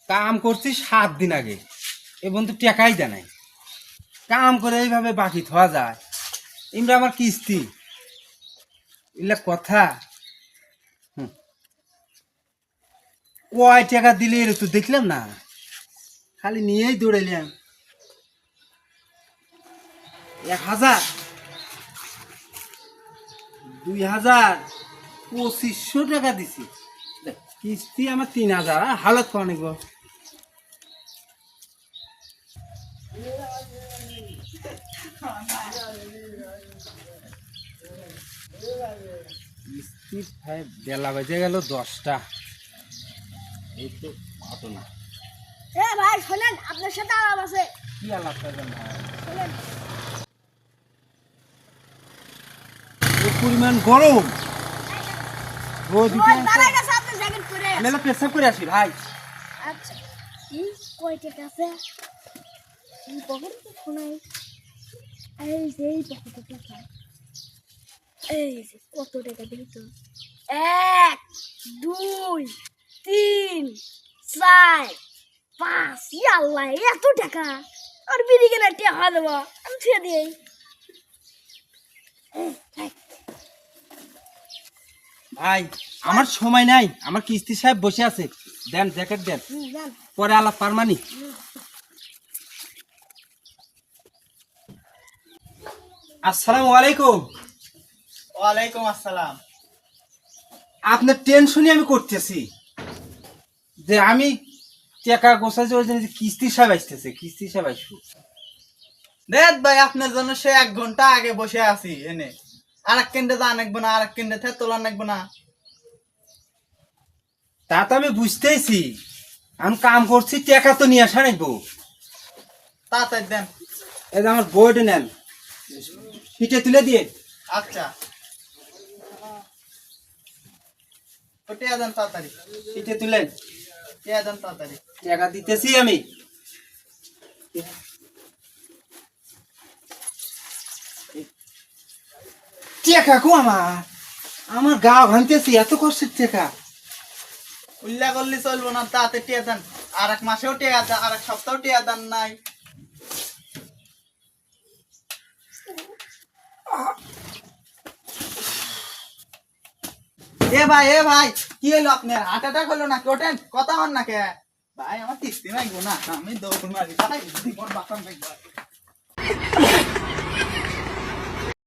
কাম করছি 7 দিন আগে, এ বন্ধু টাকাই দেয় নাই। কাম করে এইভাবে বাকি থওয়া যায়? ইমরা আমার কিস্তি, এগুলা কথা। হুম, কয় টাকা দিলে এর তো দেখলাম না, খালি নিয়েই দৌড়াইলাম। 1000, 2000, 2500 টাকা দিছি। দেখ, কিস্তি আমার 3000, হালত করা নিব। কিস্তি ভাই বেলা বাজে গেল 10টা, এই তো ঘটনা। এ ভাই শোনেন, আপনার সাথে আলাপ আছে। কি আলাপ করবেন ভাই? শোনেন, এই পরিমাণ গরম, রোদ উঠে রোদ আছে। বাড়াই গেছে, আপনি জ্যাকেট পরে আমি এলা পেশাব করে আসি ভাই। আচ্ছা। কয় টাকা আছে? এই পকেটে তো শোনাই। এই পকেটে টাকা। এই যে কত টাকা দিই তো? 1, 2, 3, 4, 5, আল্লাহ এত টাকা! আর বিড়ি কেনার টাকা দেবো, আমি ছেড়ে দিই। ভাই আমার সময় নাই, আমার কিস্তি সাহেব বসে আছে, দেন জ্যাকেট দেন, যান। পরে আলাপ পারমানি। আসসালামু আলাইকুম। ওয়ালাইকুম আসসালাম। আপনার টেনশনই আমি করতেছি যে আমি টাকা গোছাইছি, ওই জন্য যে কিস্তি সাহেব আসতেছে, কিস্তি সাহেব আসবো। দেখ ভাই, আপনার জন্য সে 1 ঘন্টা আগে বসে আছি এনে। আর এক কেন্দ্রে যা নাকবো না, আর এক কেন্দ্রে থেকে তোলা নাকবো না। তা তো আমি বুঝতেছি, আমি কাম করছি, টাকা তো নিয়ে আসা নাকবো। তাড়াতাড়ি দেন। এই যে আমার বোর্ড নেন, সিটে তুলে দিয়ে। আচ্ছা, টিয়া দেন তাড়াতাড়ি। সিটে তুলেন, টিয়া দেন তাড়াতাড়ি। টাকা দিতেছি আমি। টাকা কো আমার গা ভাঙতেছি, এত কষ্টের টাকা। উল্লা করলে চলবো না, তাতে টিয়া দেন। আর এক মাসেও টিয়া দেন, আর এক সপ্তাহ টিয়া দেন নাই। এ ভাই কি হলো আপনার? হার্ট অ্যাটাক হলো নাকি? ওঠেন, কথা হন না কে? ভাই আমার কিস্তি নাই গো না, আমি দৌড় মারি। তাই জীবন বাঁচান ভাই।